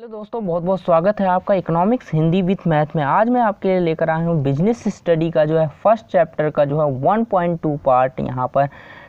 Hello दोस्तों, बहुत बहुत स्वागत है आपका इकोनॉमिक्स हिंदी विथ मैथ में। आज मैं आपके लिए लेकर आया हूँ बिजनेस स्टडी का जो है फर्स्ट चैप्टर का जो है 1.2 पार्ट यहाँ पर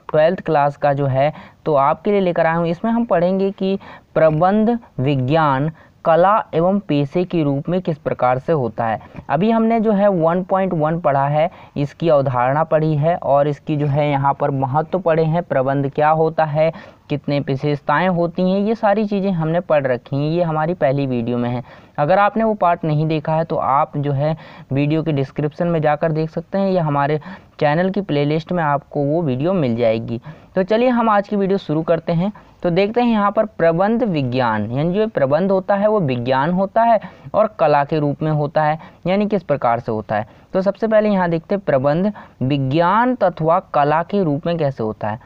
12th क्लास का जो है तो आपके लिए लेकर आया हूँ। इसमें हम पढ़ेंगे कि प्रबंध विज्ञान कला एवं पेशे के रूप में किस प्रकार से होता है। अभी हमने जो है 1.1 पढ़ा है, इसकी अवधारणा पढ़ी है और इसकी जो है यहाँ पर महत्व पढ़े हैं। प्रबंध क्या होता है, कितने विशेषताएं होती हैं, ये सारी चीज़ें हमने पढ़ रखी हैं। ये हमारी पहली वीडियो में है। अगर आपने वो पार्ट नहीं देखा है तो आप जो है वीडियो के डिस्क्रिप्शन में जाकर देख सकते हैं या हमारे चैनल की प्लेलिस्ट में आपको वो वीडियो मिल जाएगी। तो चलिए हम आज की वीडियो शुरू करते हैं। तो देखते हैं यहाँ पर प्रबंध विज्ञान, यानी जो प्रबंध होता है वो विज्ञान होता है और कला के रूप में होता है, यानी किस प्रकार से होता है। तो सबसे पहले यहाँ देखते हैं प्रबंध विज्ञान तथा कला के रूप में कैसे होता है।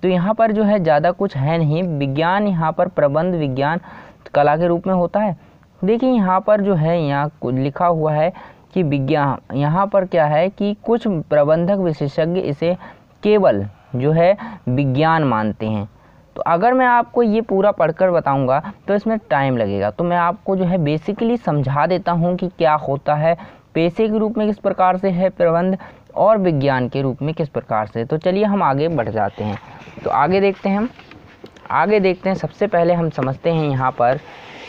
तो यहाँ पर जो है ज़्यादा कुछ है नहीं, विज्ञान यहाँ पर प्रबंध विज्ञान कला के रूप में होता है। देखिए यहाँ पर जो है यहाँ लिखा हुआ है कि विज्ञान, यहाँ पर क्या है कि कुछ प्रबंधक विशेषज्ञ इसे केवल जो है विज्ञान मानते हैं। तो अगर मैं आपको ये पूरा पढ़कर बताऊंगा तो इसमें टाइम लगेगा, तो मैं आपको जो है बेसिकली समझा देता हूँ कि क्या होता है, पेशे के रूप में किस प्रकार से है प्रबंध और विज्ञान के रूप में किस प्रकार से। तो चलिए हम आगे बढ़ जाते हैं। तो आगे देखते हैं सबसे पहले हम समझते हैं यहाँ पर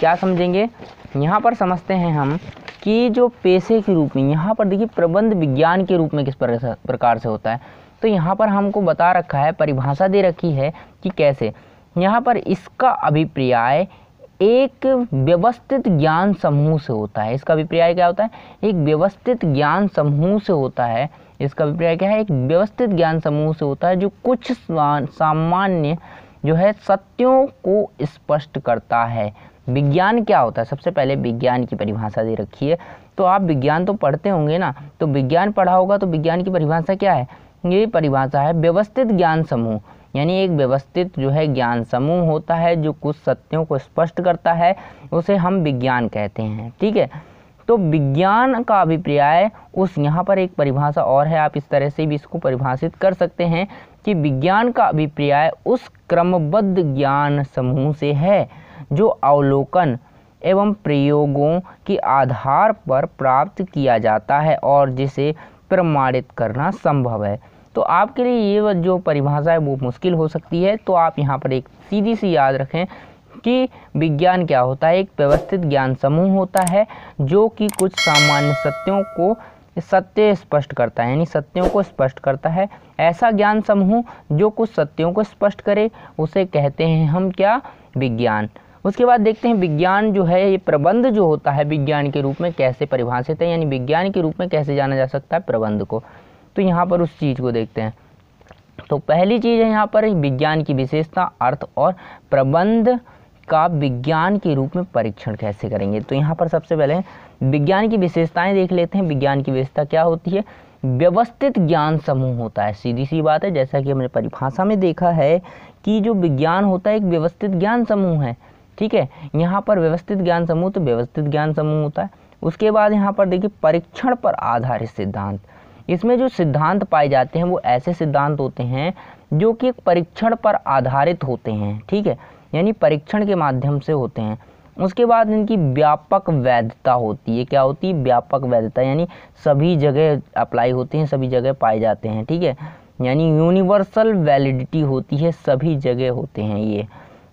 क्या समझेंगे। यहाँ पर समझते हैं हम कि जो पेशे के रूप में, यहाँ पर देखिए प्रबंध विज्ञान के रूप में किस प्रकार से होता है। तो यहाँ पर हमको बता रखा है, परिभाषा दे रखी है कि कैसे। यहाँ पर इसका अभिप्राय एक व्यवस्थित ज्ञान समूह से होता है। इसका अभिप्राय क्या होता है, एक व्यवस्थित ज्ञान समूह से होता है। इसका अभिप्राय क्या है, एक व्यवस्थित ज्ञान समूह से होता है जो कुछ सामान्य जो है सत्यों को स्पष्ट करता है। विज्ञान क्या होता है, सबसे पहले विज्ञान की परिभाषा दे रखी है। तो आप विज्ञान तो पढ़ते होंगे ना, तो विज्ञान पढ़ा होगा, तो विज्ञान की परिभाषा क्या है, ये परिभाषा है व्यवस्थित ज्ञान समूह, यानी एक व्यवस्थित जो है ज्ञान समूह होता है जो कुछ सत्यों को स्पष्ट करता है, उसे हम विज्ञान कहते हैं। ठीक है, तो विज्ञान का अभिप्राय उस, यहाँ पर एक परिभाषा और है, आप इस तरह से भी इसको परिभाषित कर सकते हैं कि विज्ञान का अभिप्राय उस क्रमबद्ध ज्ञान समूह से है जो अवलोकन एवं प्रयोगों के आधार पर प्राप्त किया जाता है और जिसे प्रमाणित करना संभव है। तो आपके लिए ये जो परिभाषा है वो मुश्किल हो सकती है, तो आप यहाँ पर एक सीधी सी याद रखें कि विज्ञान क्या होता है, एक व्यवस्थित ज्ञान समूह होता है जो कि कुछ सामान्य सत्यों को सत्य स्पष्ट करता है, यानी सत्यों को स्पष्ट करता है। ऐसा ज्ञान समूह जो कुछ सत्यों को स्पष्ट करे उसे कहते हैं हम क्या, विज्ञान। उसके बाद देखते हैं विज्ञान जो है, ये प्रबंध जो होता है विज्ञान के रूप में कैसे परिभाषित है, यानी विज्ञान के रूप में कैसे जाना जा सकता है प्रबंध को। तो यहाँ पर उस चीज़ को देखते हैं। तो पहली चीज़ है यहाँ पर विज्ञान की विशेषता, अर्थ और प्रबंध का विज्ञान के रूप में परीक्षण कैसे करेंगे। तो यहाँ पर सबसे पहले विज्ञान की विशेषताएं देख लेते हैं। विज्ञान की विशेषता क्या होती है, व्यवस्थित ज्ञान समूह होता है। सीधी सी बात है, जैसा कि हमने परिभाषा में देखा है कि जो विज्ञान होता है एक व्यवस्थित ज्ञान समूह है। ठीक है, यहाँ पर व्यवस्थित ज्ञान समूह, तो व्यवस्थित ज्ञान समूह होता है। उसके बाद यहाँ पर देखिए परीक्षण पर आधारित सिद्धांत। इसमें जो सिद्धांत पाए जाते हैं वो ऐसे सिद्धांत होते हैं जो कि एक परीक्षण पर आधारित होते हैं। ठीक है, यानी परीक्षण के माध्यम से होते हैं। उसके बाद इनकी व्यापक वैधता होती है। क्या होती है, व्यापक वैधता, यानी सभी जगह अप्लाई होते हैं, सभी जगह पाए जाते हैं। ठीक है, यानी यूनिवर्सल वैलिडिटी होती है, सभी जगह होते हैं। ये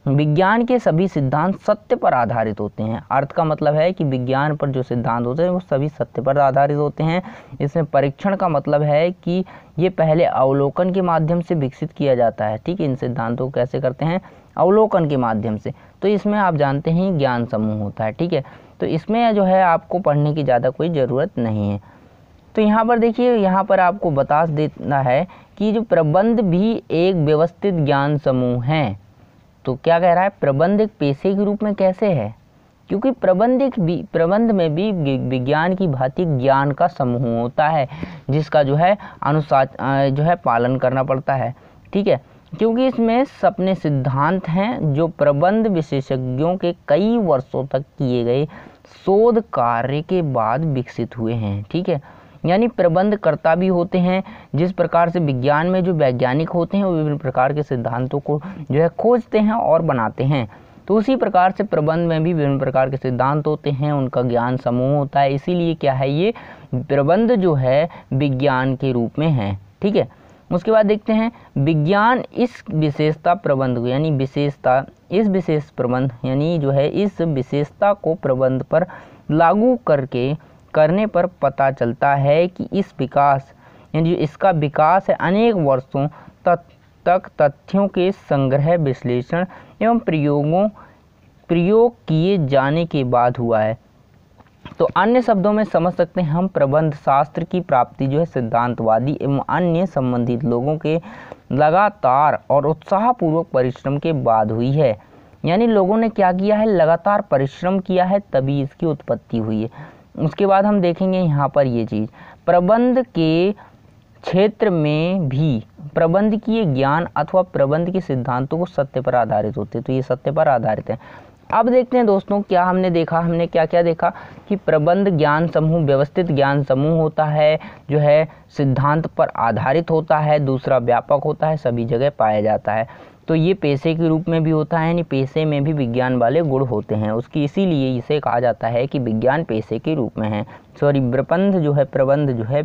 विज्ञान के सभी सिद्धांत सत्य पर आधारित होते हैं। अर्थ का मतलब है कि विज्ञान पर जो सिद्धांत होते हैं वो सभी सत्य पर आधारित होते हैं। इसमें परीक्षण का मतलब है कि ये पहले अवलोकन के माध्यम से विकसित किया जाता है। ठीक है, इन सिद्धांतों को कैसे करते हैं, अवलोकन के माध्यम से। तो इसमें आप जानते हैं ज्ञान समूह होता है। ठीक है, तो इसमें जो है आपको पढ़ने की ज़्यादा कोई ज़रूरत नहीं है। तो यहाँ पर देखिए, यहाँ पर आपको बता देना है कि जो प्रबंध भी एक व्यवस्थित ज्ञान समूह है। तो क्या कह रहा है, प्रबंध एक पेशे के रूप में कैसे है, क्योंकि प्रबंध में भी विज्ञान की भांति ज्ञान का समूह होता है जिसका जो है जो है पालन करना पड़ता है। ठीक है, क्योंकि इसमें सपने सिद्धांत हैं जो प्रबंध विशेषज्ञों के कई वर्षों तक किए गए शोध कार्य के बाद विकसित हुए हैं। ठीक है, यानी प्रबंधकर्ता भी होते हैं। जिस प्रकार से विज्ञान में जो वैज्ञानिक होते हैं वो विभिन्न प्रकार के सिद्धांतों को जो है खोजते हैं और बनाते हैं। तो उसी प्रकार से प्रबंध में भी विभिन्न प्रकार के सिद्धांत होते हैं, उनका ज्ञान समूह होता है, इसीलिए क्या है ये प्रबंध जो है विज्ञान के रूप में है। ठीक है, उसके बाद देखते हैं विज्ञान इस विशेषता प्रबंध को यानी विशेषता इस विशेष प्रबंध यानी जो है इस विशेषता को प्रबंध पर लागू करने पर पता चलता है कि इस विकास यानी इसका विकास है अनेक वर्षों तक तथ्यों के संग्रह, विश्लेषण एवं प्रयोग किए जाने के बाद हुआ है। तो अन्य शब्दों में समझ सकते हैं हम प्रबंध शास्त्र की प्राप्ति जो है सिद्धांतवादी एवं अन्य संबंधित लोगों के लगातार और उत्साहपूर्वक परिश्रम के बाद हुई है। यानी लोगों ने क्या किया है, लगातार परिश्रम किया है, तभी इसकी उत्पत्ति हुई है। उसके बाद हम देखेंगे यहाँ पर ये चीज़ प्रबंध के क्षेत्र में भी प्रबंधकीय ज्ञान अथवा प्रबंध के सिद्धांतों को सत्य पर आधारित होते हैं, तो ये सत्य पर आधारित है। अब देखते हैं दोस्तों क्या हमने क्या क्या देखा कि प्रबंध ज्ञान समूह व्यवस्थित ज्ञान समूह होता है, जो है सिद्धांत पर आधारित होता है, दूसरा व्यापक होता है, सभी जगह पाया जाता है। तो ये पेशे के रूप में भी होता है, यानी पेशे में भी विज्ञान वाले गुण होते हैं उसकी, इसीलिए इसे कहा जाता है कि विज्ञान पेशे के रूप में है। प्रबंध जो है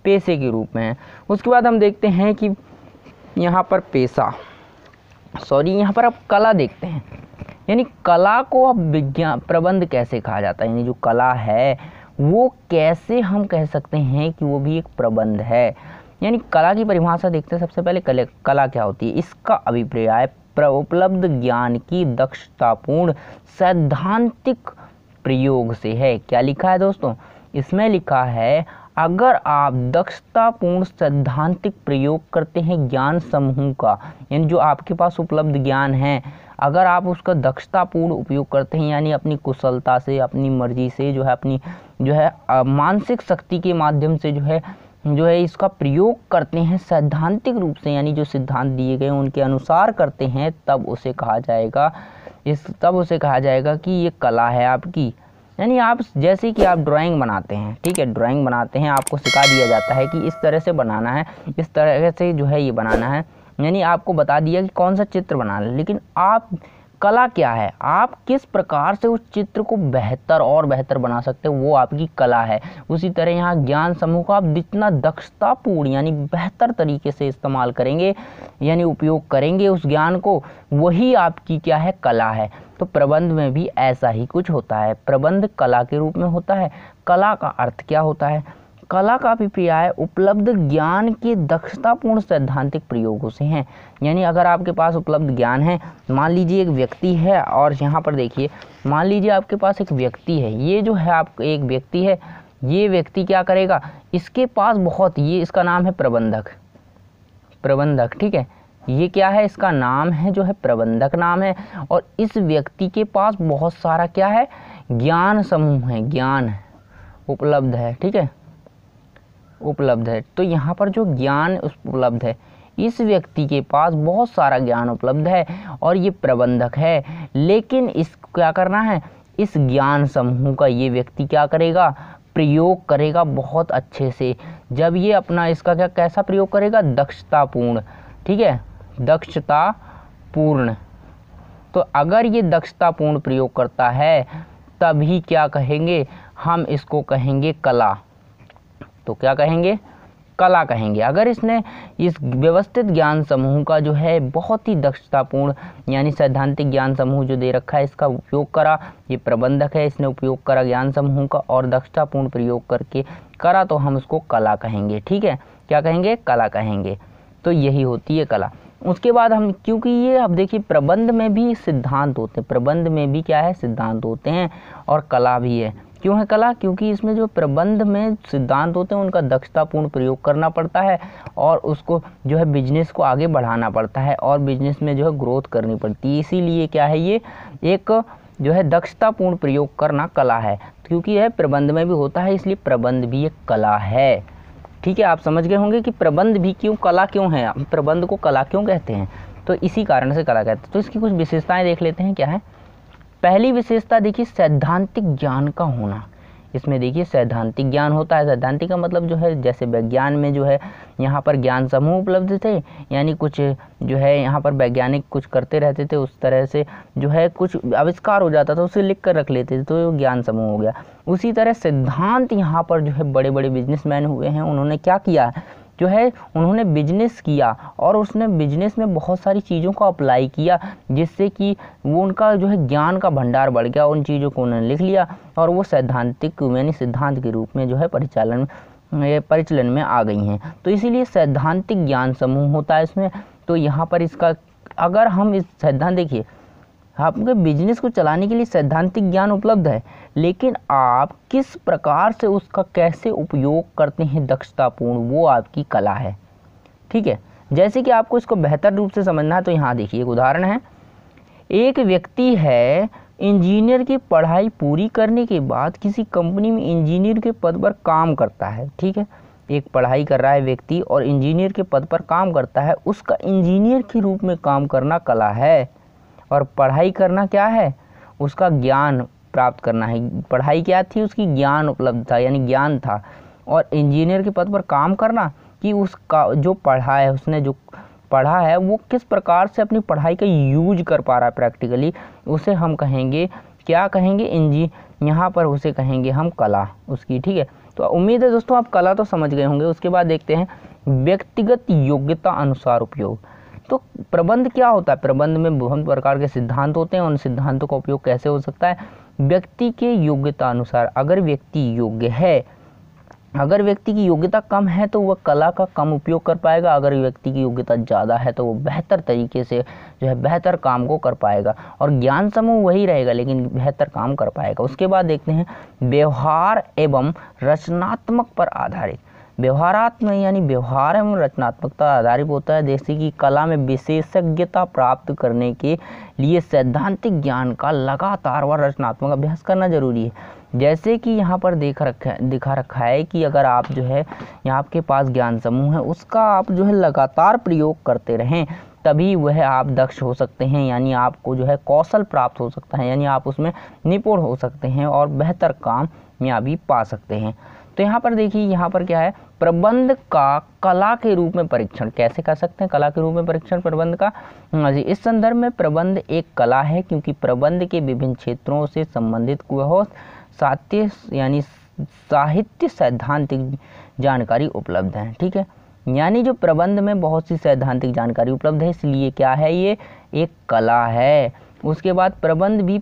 पेशे के रूप में है। उसके बाद हम देखते हैं कि यहाँ पर यहाँ पर अब कला देखते हैं, यानी कला को अब विज्ञान प्रबंध कैसे कहा जाता है, यानी जो कला है वो कैसे हम कह सकते हैं कि वो भी एक प्रबंध है। यानी कला की परिभाषा देखते हैं। सबसे पहले कला क्या होती है, इसका अभिप्राय उपलब्ध ज्ञान की दक्षतापूर्ण सैद्धांतिक प्रयोग से है। क्या लिखा है दोस्तों, इसमें लिखा है अगर आप दक्षतापूर्ण सैद्धांतिक प्रयोग करते हैं ज्ञान समूह का, यानी जो आपके पास उपलब्ध ज्ञान है, अगर आप उसका दक्षतापूर्ण उपयोग करते हैं यानी अपनी कुशलता से, अपनी मर्जी से अपनी मानसिक शक्ति के माध्यम से जो है इसका प्रयोग करते हैं सैद्धांतिक रूप से, यानी जो सिद्धांत दिए गए उनके अनुसार करते हैं, तब उसे कहा जाएगा कि ये कला है आपकी। यानी आप जैसे कि आप ड्राइंग बनाते हैं, ठीक है, ड्राइंग बनाते हैं, आपको सिखा दिया जाता है कि इस तरह से बनाना है, इस तरह से जो है ये बनाना है, यानी आपको बता दिया कि कौन सा चित्र बनाना है। लेकिन आप कला क्या है, आप किस प्रकार से उस चित्र को बेहतर और बेहतर बना सकते हो, वो आपकी कला है। उसी तरह यहाँ ज्ञान समूह का आप जितना दक्षतापूर्ण यानी बेहतर तरीके से इस्तेमाल करेंगे, यानी उपयोग करेंगे उस ज्ञान को, वही आपकी क्या है, कला है। तो प्रबंध में भी ऐसा ही कुछ होता है, प्रबंध कला के रूप में होता है। कला का अर्थ क्या होता है, कला का अभिप्राय उपलब्ध ज्ञान के दक्षतापूर्ण सैद्धांतिक प्रयोगों से हैं। यानी अगर आपके पास उपलब्ध ज्ञान है, मान लीजिए एक व्यक्ति है, और यहाँ पर देखिए मान लीजिए आपके पास एक व्यक्ति है, ये जो है आप एक व्यक्ति है, ये व्यक्ति क्या करेगा, इसके पास ये इसका नाम है प्रबंधक, ठीक है, ये क्या है, इसका नाम है जो है प्रबंधक नाम है, और इस व्यक्ति के पास बहुत सारा क्या है, ज्ञान समूह है, ज्ञान उपलब्ध है, ठीक है, उपलब्ध है। तो यहाँ पर जो ज्ञान उपलब्ध है, इस व्यक्ति के पास बहुत सारा ज्ञान उपलब्ध है और ये प्रबंधक है। लेकिन इसको क्या करना है, इस ज्ञान समूह का ये व्यक्ति क्या करेगा, प्रयोग करेगा बहुत अच्छे से। जब ये अपना इसका कैसा प्रयोग करेगा, दक्षतापूर्ण, ठीक है, दक्षतापूर्ण। तो अगर ये दक्षतापूर्ण प्रयोग करता है तभी क्या कहेंगे, हम इसको कहेंगे कला। तो क्या कहेंगे, कला कहेंगे। अगर इसने इस व्यवस्थित ज्ञान समूह का जो है बहुत ही दक्षतापूर्ण यानी सैद्धांतिक ज्ञान समूह जो दे रखा है, इसका उपयोग करा, ये प्रबंधक है, इसने उपयोग करा ज्ञान समूह का और दक्षतापूर्ण प्रयोग करके करा, तो हम उसको कला कहेंगे। ठीक है, क्या कहेंगे, कला कहेंगे। तो यही होती है कला। उसके बाद हम, क्योंकि ये अब देखिए प्रबंध में भी सिद्धांत होते हैं, प्रबंध में भी क्या है, सिद्धांत होते हैं, और कला भी है। क्यों है कला, क्योंकि इसमें जो प्रबंध में सिद्धांत होते हैं उनका दक्षतापूर्ण प्रयोग करना पड़ता है और उसको जो है बिजनेस को आगे बढ़ाना पड़ता है और बिजनेस में जो है ग्रोथ करनी पड़ती है। इसीलिए क्या है, ये एक जो है दक्षतापूर्ण प्रयोग करना कला है। क्योंकि यह प्रबंध में भी होता है, इसलिए प्रबंध भी एक कला है। ठीक है, आप समझ गए होंगे कि प्रबंध भी क्यों कला क्यों है, प्रबंध को कला क्यों कहते हैं, तो इसी कारण से कला कहते हैं। तो इसकी कुछ विशेषताएं देख लेते हैं क्या है। पहली विशेषता देखिए, सैद्धांतिक ज्ञान का होना। इसमें देखिए सैद्धांतिक ज्ञान होता है। सैद्धांतिक का मतलब जो है जैसे विज्ञान में जो है यहाँ पर ज्ञान समूह उपलब्ध थे, यानी कुछ जो है यहाँ पर वैज्ञानिक कुछ करते रहते थे, उस तरह से जो है कुछ आविष्कार हो जाता था, उसे लिख कर रख लेते थे, तो ज्ञान समूह हो गया। उसी तरह सिद्धांत यहाँ पर जो है बड़े बड़े बिजनेसमैन हुए हैं, उन्होंने क्या किया जो है उन्होंने बिजनेस किया और उसने बिजनेस में बहुत सारी चीज़ों को अप्लाई किया, जिससे कि वो उनका जो है ज्ञान का भंडार बढ़ गया। उन चीज़ों को उन्होंने लिख लिया और वो सैद्धांतिक यानी सिद्धांत के रूप में जो है परिचालन में आ गई हैं। तो इसीलिए सैद्धांतिक ज्ञान समूह होता है इसमें। तो यहाँ पर इसका अगर हम इस सैद्धांत देखिए, आपके बिजनेस को चलाने के लिए सैद्धांतिक ज्ञान उपलब्ध है, लेकिन आप किस प्रकार से उसका कैसे उपयोग करते हैं दक्षतापूर्ण, वो आपकी कला है। ठीक है, जैसे कि आपको इसको बेहतर रूप से समझना है तो यहाँ देखिए एक उदाहरण है। एक व्यक्ति है, इंजीनियर की पढ़ाई पूरी करने के बाद किसी कंपनी में इंजीनियर के पद पर काम करता है। ठीक है, एक पढ़ाई कर रहा है व्यक्ति और इंजीनियर के पद पर काम करता है। उसका इंजीनियर के रूप में काम करना कला है और पढ़ाई करना क्या है, उसका ज्ञान प्राप्त करना है। पढ़ाई क्या थी, उसकी ज्ञान उपलब्ध था, यानी ज्ञान था। और इंजीनियर के पद पर काम करना कि उसका जो पढ़ा है, उसने जो पढ़ा है वो किस प्रकार से अपनी पढ़ाई का यूज कर पा रहा है प्रैक्टिकली, उसे हम कहेंगे क्या कहेंगे यहाँ पर उसे कहेंगे हम कला उसकी। ठीक है, तो उम्मीद है दोस्तों आप कला तो समझ गए होंगे। उसके बाद देखते हैं व्यक्तिगत योग्यता अनुसार उपयोग। तो प्रबंध क्या होता है, प्रबंध में बहुत प्रकार के सिद्धांत होते हैं, उन सिद्धांतों का उपयोग कैसे हो सकता है, व्यक्ति के योग्यता अनुसार। अगर व्यक्ति योग्य है, अगर व्यक्ति की योग्यता कम है तो वह कला का कम उपयोग कर पाएगा, अगर व्यक्ति की योग्यता ज़्यादा है तो वो बेहतर तरीके से जो है बेहतर काम को कर पाएगा। और ज्ञान समूह वही रहेगा लेकिन बेहतर काम कर पाएगा। उसके बाद देखते हैं व्यवहार एवं रचनात्मक पर आधारित। व्यवहारात्मक यानी व्यवहार एवं रचनात्मकता आधारित होता है। जैसे कि कला में विशेषज्ञता प्राप्त करने के लिए सैद्धांतिक ज्ञान का लगातार व रचनात्मक अभ्यास करना जरूरी है। जैसे कि यहाँ पर दिखा रखा है कि अगर आप जो है यहाँ आपके पास ज्ञान समूह है, उसका आप जो है लगातार प्रयोग करते रहें, तभी वह आप दक्ष हो सकते हैं, यानी आपको जो है कौशल प्राप्त हो सकता है, यानी आप उसमें निपुण हो सकते हैं और बेहतर कामयाबी पा सकते हैं। तो यहाँ पर देखिए, यहाँ पर क्या है, प्रबंध का कला के रूप में परीक्षण कैसे कर सकते हैं, कला के रूप में परीक्षण प्रबंध का। इस संदर्भ में प्रबंध एक कला है क्योंकि प्रबंध के विभिन्न क्षेत्रों से संबंधित साहित्य सैद्धांतिक जानकारी उपलब्ध है। ठीक है, यानी जो प्रबंध में बहुत सी सैद्धांतिक जानकारी उपलब्ध है, इसलिए क्या है, ये एक कला है। उसके बाद प्रबंध भी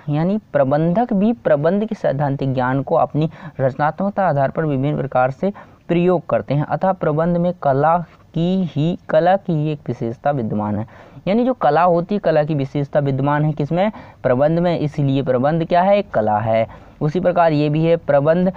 यानी प्रबंधक भी प्रबंध के सैद्धांतिक ज्ञान को अपनी रचनात्मकता आधार पर विभिन्न प्रकार से प्रयोग करते हैं, अतः प्रबंध में कला की ही एक विशेषता विद्यमान है। यानी जो कला होती है, कला की विशेषता विद्यमान है किसमें, प्रबंध में, इसलिए प्रबंध क्या है, एक कला है। उसी प्रकार ये भी है, प्रबंध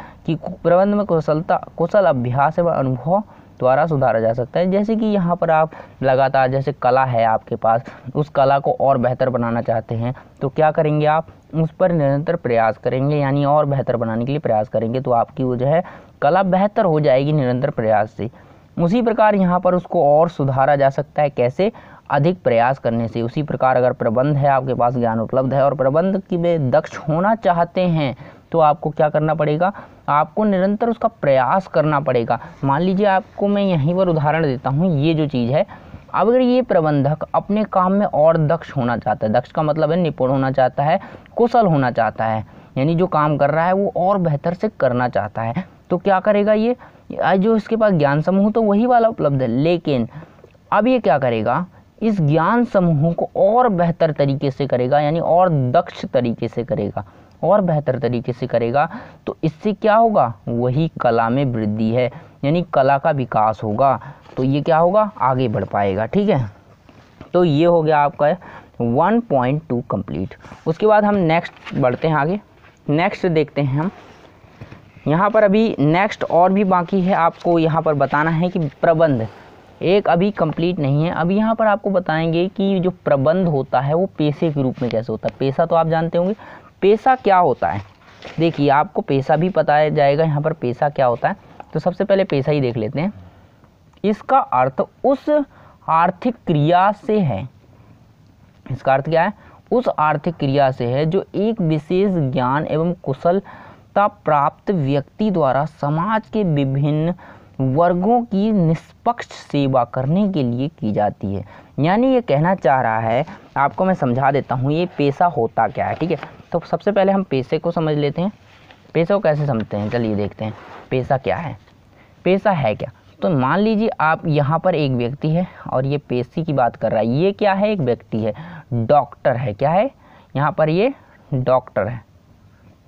में कुशल अभ्यास एवं अनुभव द्वारा सुधारा जा सकता है। जैसे कि यहाँ पर आप लगातार, जैसे कला है आपके पास, उस कला को और बेहतर बनाना चाहते हैं तो क्या करेंगे, आप उस पर निरंतर प्रयास करेंगे, यानी और बेहतर बनाने के लिए प्रयास करेंगे तो आपकी वो जो है कला बेहतर हो जाएगी निरंतर प्रयास से। उसी प्रकार यहाँ पर उसको और सुधारा जा सकता है, कैसे, अधिक प्रयास करने से। उसी प्रकार अगर प्रबंध है, आपके पास ज्ञान उपलब्ध है और प्रबंध की में दक्ष होना चाहते हैं तो आपको क्या करना पड़ेगा, आपको निरंतर उसका प्रयास करना पड़ेगा। मान लीजिए आपको मैं यहीं पर उदाहरण देता हूँ, ये जो चीज़ है, अब अगर ये प्रबंधक अपने काम में और दक्ष होना चाहता है, दक्ष का मतलब है निपुण होना चाहता है, कुशल होना चाहता है, यानी जो काम कर रहा है वो और बेहतर से करना चाहता है, तो क्या करेगा, ये जो इसके पास ज्ञान समूह तो वही वाला उपलब्ध है, लेकिन अब ये क्या करेगा, इस ज्ञान समूह को और बेहतर तरीके से करेगा, यानी और दक्ष तरीके से करेगा, और बेहतर तरीके से करेगा। तो इससे क्या होगा, वही कला में वृद्धि है, यानी कला का विकास होगा, तो ये क्या होगा, आगे बढ़ पाएगा। ठीक है, तो ये हो गया आपका 1.2 कंप्लीट। उसके बाद हम नेक्स्ट बढ़ते हैं आगे। नेक्स्ट देखते हैं हम, यहाँ पर अभी नेक्स्ट और भी बाकी है, आपको यहाँ पर बताना है कि प्रबंध एक अभी कंप्लीट नहीं है। अभी यहाँ पर आपको बताएंगे कि जो प्रबंध होता है वो पेशे के रूप में कैसे होता है। पेशा तो आप जानते होंगे, पेशा क्या होता है। देखिए आपको पेशा भी पता जाएगा यहाँ पर पेशा क्या होता है। तो सबसे पहले पेशा ही देख लेते हैं। इसका अर्थ उस आर्थिक क्रिया से है, इसका अर्थ क्या है, उस आर्थिक क्रिया से है जो एक विशेष ज्ञान एवं कुशलता कुशलता प्राप्त व्यक्ति द्वारा समाज के विभिन्न वर्गों की निष्पक्ष सेवा करने के लिए की जाती है। यानी ये कहना चाह रहा है, आपको मैं समझा देता हूँ ये पेशा होता क्या है। ठीक है, तो सबसे पहले हम पेशे को समझ लेते हैं। पेशे को कैसे समझते हैं, चलिए देखते हैं पेशा क्या है। पेशा है क्या, तो मान लीजिए आप यहाँ पर एक व्यक्ति है और ये पेशे की बात कर रहा है। ये क्या है, एक व्यक्ति है, डॉक्टर है। क्या है, यहाँ पर ये डॉक्टर है,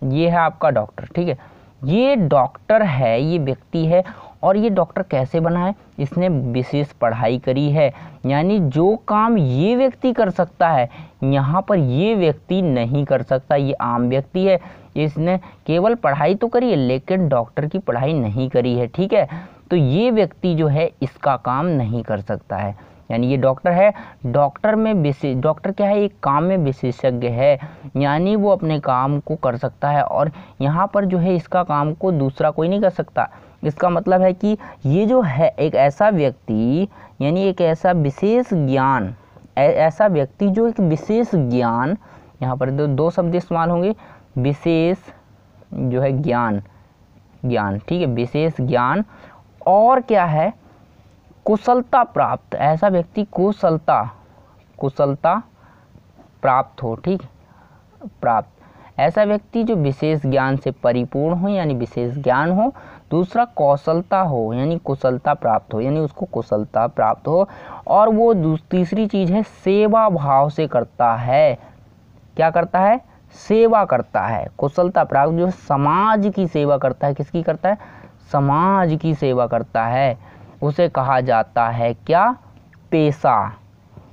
ये है आपका डॉक्टर। ठीक है, ये डॉक्टर है, ये व्यक्ति है। और ये डॉक्टर कैसे बना है, इसने विशेष पढ़ाई करी है। यानी जो काम ये व्यक्ति कर सकता है यहाँ पर ये व्यक्ति नहीं कर सकता, ये आम व्यक्ति है, इसने केवल पढ़ाई तो करी है लेकिन डॉक्टर की पढ़ाई नहीं करी है। ठीक है, तो ये व्यक्ति जो है इसका काम नहीं कर सकता है। यानी ये डॉक्टर है, डॉक्टर में डॉक्टर क्या है, एक काम में विशेषज्ञ है, यानी वो अपने काम को कर सकता है और यहाँ पर जो है इसका काम को दूसरा कोई नहीं कर सकता। इसका मतलब है कि ये जो है एक ऐसा व्यक्ति, यानी एक ऐसा विशेष ज्ञान, ऐसा व्यक्ति जो एक विशेष ज्ञान, यहाँ पर दो शब्द इस्तेमाल होंगे, विशेष जो है ज्ञान, ठीक है, विशेष ज्ञान और क्या है, कुशलता प्राप्त, ऐसा व्यक्ति कुशलता प्राप्त हो। ठीक, प्राप्त, ऐसा व्यक्ति जो विशेष ज्ञान से परिपूर्ण हो, यानी विशेष ज्ञान हो। दूसरा कौशलता हो, यानी कुशलता प्राप्त हो, यानी उसको कुशलता प्राप्त हो। और वो तीसरी चीज़ है सेवा भाव से करता है। क्या करता है, सेवा करता है। कुशलता प्राप्त जो समाज की सेवा करता है, किसकी करता है, समाज की सेवा करता है, उसे कहा जाता है क्या, पेशा।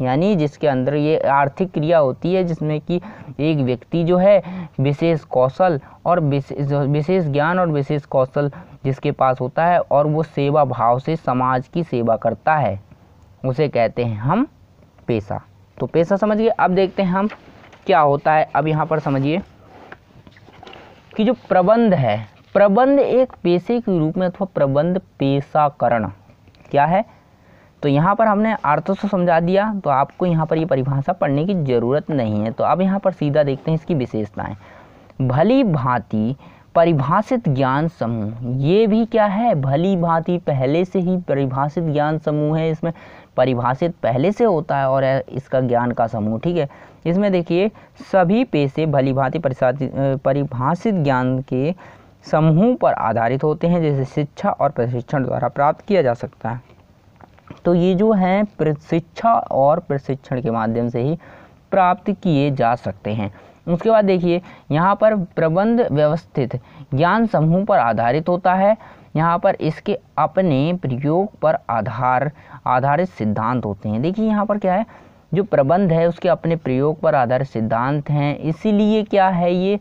यानी जिसके अंदर ये आर्थिक क्रिया होती है जिसमें कि एक व्यक्ति जो है विशेष कौशल और विशेष ज्ञान और विशेष कौशल जिसके पास होता है और वो सेवा भाव से समाज की सेवा करता है, उसे कहते हैं हम पेशा। तो पेशा समझ गए। अब देखते हैं हम क्या होता है। अब यहाँ पर समझिए कि जो प्रबंध है, प्रबंध एक पेशे के रूप में अथवा प्रबंध पेशाकरण क्या है, तो यहाँ पर हमने अर्थ से समझा दिया, तो आपको यहाँ पर ये परिभाषा पढ़ने की ज़रूरत नहीं है। तो अब यहाँ पर सीधा देखते हैं इसकी विशेषताएं। भली भांति परिभाषित ज्ञान समूह, ये भी क्या है, भली भांति पहले से ही परिभाषित ज्ञान समूह है, इसमें परिभाषित पहले से होता है और इसका ज्ञान का समूह। ठीक है, इसमें देखिए सभी पेशे भली भांति परिभाषित ज्ञान के समूह पर आधारित होते हैं, जैसे शिक्षा और प्रशिक्षण द्वारा प्राप्त किया जा सकता है। तो ये जो है शिक्षा और प्रशिक्षण के माध्यम से ही प्राप्त किए जा सकते हैं। उसके बाद देखिए यहाँ पर प्रबंध व्यवस्थित ज्ञान समूह पर आधारित होता है। यहाँ पर इसके अपने प्रयोग पर आधारित सिद्धांत होते हैं। देखिए यहाँ पर क्या है, जो प्रबंध है उसके अपने प्रयोग पर आधारित सिद्धांत हैं, इसीलिए क्या है ये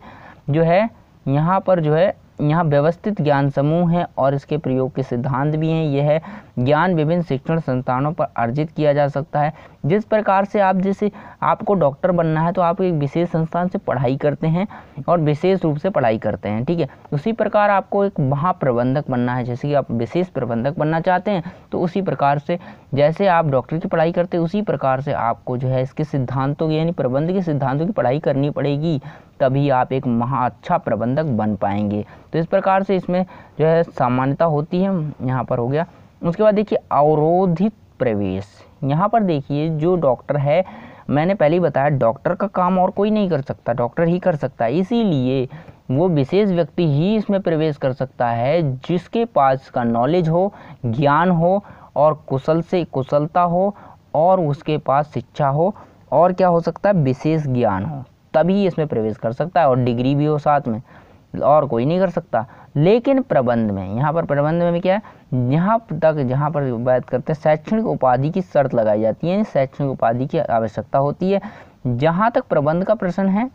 जो है यहाँ पर जो है यहाँ व्यवस्थित ज्ञान समूह है और इसके प्रयोग के सिद्धांत भी हैं। यह है ज्ञान विभिन्न शिक्षण संस्थानों पर अर्जित किया जा सकता है। जिस प्रकार से आप जैसे आपको डॉक्टर बनना है तो आप एक विशेष संस्थान से पढ़ाई करते हैं और विशेष रूप से पढ़ाई करते हैं। ठीक है, उसी प्रकार आपको एक महाप्रबंधक बनना है, जैसे कि आप विशेष प्रबंधक बनना चाहते हैं तो उसी प्रकार से जैसे आप डॉक्टर की पढ़ाई करते हैं उसी प्रकार से आपको जो है इसके सिद्धांतों यानी प्रबंध के सिद्धांतों की पढ़ाई करनी पड़ेगी, तभी आप एक अच्छा प्रबंधक बन पाएंगे। तो इस प्रकार से इसमें जो है सामान्यता होती है, यहाँ पर हो गया। उसके बाद देखिए अवरोधित प्रवेश, यहाँ पर देखिए जो डॉक्टर है, मैंने पहले ही बताया डॉक्टर का काम और कोई नहीं कर सकता, डॉक्टर ही कर सकता है, इसीलिए वो विशेष व्यक्ति ही इसमें प्रवेश कर सकता है जिसके पास का नॉलेज हो, ज्ञान हो और कुशलता हो और उसके पास शिक्षा हो और क्या हो सकता है, विशेष ज्ञान हो, तभी इसमें प्रवेश कर सकता है और डिग्री भी हो साथ में, और कोई नहीं कर सकता। लेकिन प्रबंध में, यहाँ पर प्रबंध में क्या है, यहाँ तक जहाँ पर बात करते हैं शैक्षणिक उपाधि की शर्त लगाई जाती है, शैक्षणिक उपाधि की आवश्यकता होती है। जहाँ तक प्रबंध का प्रश्न है,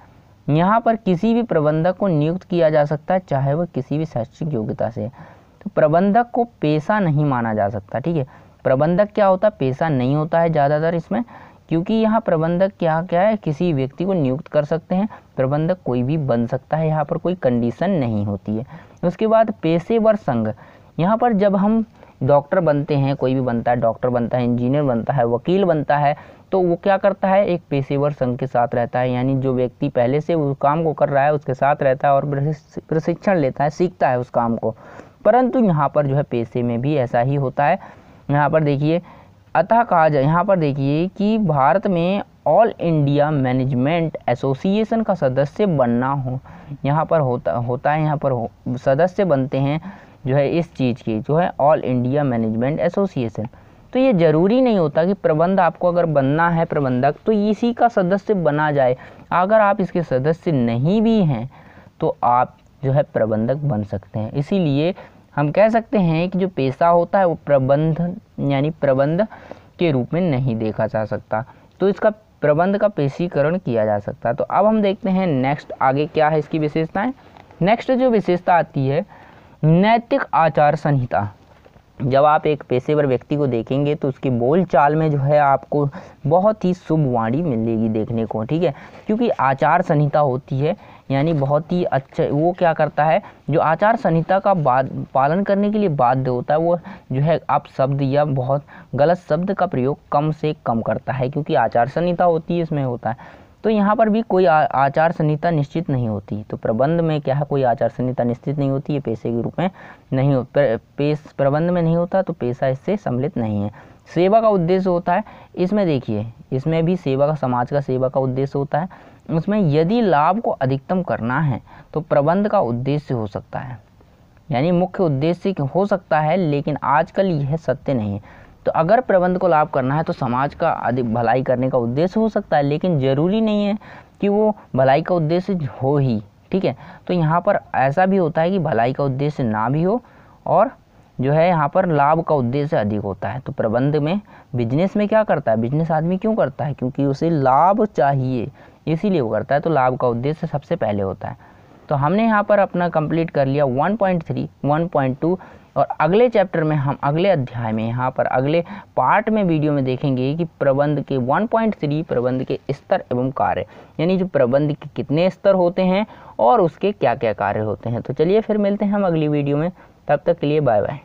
यहाँ पर किसी भी प्रबंधक को नियुक्त किया जा सकता है चाहे वह किसी भी शैक्षणिक योग्यता से। तो प्रबंधक को पेशा नहीं माना जा सकता। ठीक है, प्रबंधक क्या होता है, पेशा नहीं होता है ज़्यादातर इसमें, क्योंकि यहाँ प्रबंधक क्या है, किसी व्यक्ति को नियुक्त कर सकते हैं, प्रबंधक कोई भी बन सकता है, यहाँ पर कोई कंडीशन नहीं होती है। उसके बाद पेशेवर संघ, यहाँ पर जब हम डॉक्टर बनते हैं, कोई भी बनता है, डॉक्टर बनता है, इंजीनियर बनता है, वकील बनता है, तो वो क्या करता है, एक पेशेवर संघ के साथ रहता है, यानी जो व्यक्ति पहले से उस काम को कर रहा है उसके साथ रहता है और प्रशिक्षण लेता है, सीखता है उस काम को। परंतु यहाँ पर जो है पेशे में भी ऐसा ही होता है। यहाँ पर देखिए, अतः कहा जाए, यहाँ पर देखिए कि भारत में ऑल इंडिया मैनेजमेंट एसोसिएशन का सदस्य बनना हो, यहाँ पर होता है, यहाँ पर सदस्य बनते हैं जो है इस चीज़ की, जो है ऑल इंडिया मैनेजमेंट एसोसिएशन। तो ये ज़रूरी नहीं होता कि प्रबंध आपको अगर बनना है प्रबंधक तो इसी का सदस्य बना जाए। अगर आप इसके सदस्य नहीं भी हैं तो आप जो है प्रबंधक बन सकते हैं। इसीलिए हम कह सकते हैं कि जो पेशा होता है वो प्रबंध यानी प्रबंध के रूप में नहीं देखा जा सकता, तो इसका प्रबंध का पेशीकरण किया जा सकता है। तो अब हम देखते हैं नेक्स्ट आगे क्या है इसकी विशेषताएं। नेक्स्ट जो विशेषता आती है नैतिक आचार संहिता। जब आप एक पेशेवर व्यक्ति को देखेंगे तो उसकी बोल चाल में जो है आपको बहुत ही शुभ वाणी मिलेगी देखने को, ठीक है, क्योंकि आचार संहिता होती है, यानी बहुत ही अच्छा वो क्या करता है, जो आचार संहिता का पालन करने के लिए बाध्य होता है वो जो है आप शब्द या बहुत गलत शब्द का प्रयोग कम से कम करता है, क्योंकि आचार संहिता होती है इसमें होता है। तो यहाँ पर भी कोई आचार संहिता निश्चित नहीं होती। तो प्रबंध में क्या है, कोई आचार संहिता निश्चित नहीं होती, ये पेशे के रूप में नहीं हो, प्रबंध में नहीं होता, तो पेशा इससे सम्मिलित नहीं है। सेवा का उद्देश्य होता है, इसमें देखिए इसमें भी सेवा का, समाज का सेवा का उद्देश्य होता है। उसमें यदि लाभ को अधिकतम करना है तो प्रबंध का उद्देश्य हो सकता है, यानी मुख्य उद्देश्य हो सकता है, लेकिन आजकल यह सत्य नहीं है। तो अगर प्रबंध को लाभ करना है तो समाज का अधिक भलाई करने का उद्देश्य हो सकता है, लेकिन ज़रूरी नहीं है कि वो भलाई का उद्देश्य हो ही, ठीक है। तो यहाँ पर ऐसा भी होता है कि भलाई का उद्देश्य ना भी हो और जो है यहाँ पर लाभ का उद्देश्य अधिक होता है। तो प्रबंध में, बिजनेस में क्या करता है, बिजनेस आदमी क्यों करता है, क्योंकि उसे लाभ चाहिए, इसीलिए वो करता है। तो लाभ का उद्देश्य सबसे पहले होता है। तो हमने यहाँ पर अपना कंप्लीट कर लिया 1.3, 1.2 और अगले चैप्टर में हम अगले अध्याय में यहाँ पर अगले पार्ट में वीडियो में देखेंगे कि प्रबंध के 1.3 प्रबंध के स्तर एवं कार्य, यानी जो प्रबंध के कितने स्तर होते हैं और उसके क्या क्या कार्य होते हैं। तो चलिए फिर मिलते हैं हम अगली वीडियो में, तब तक के लिए बाय बाय।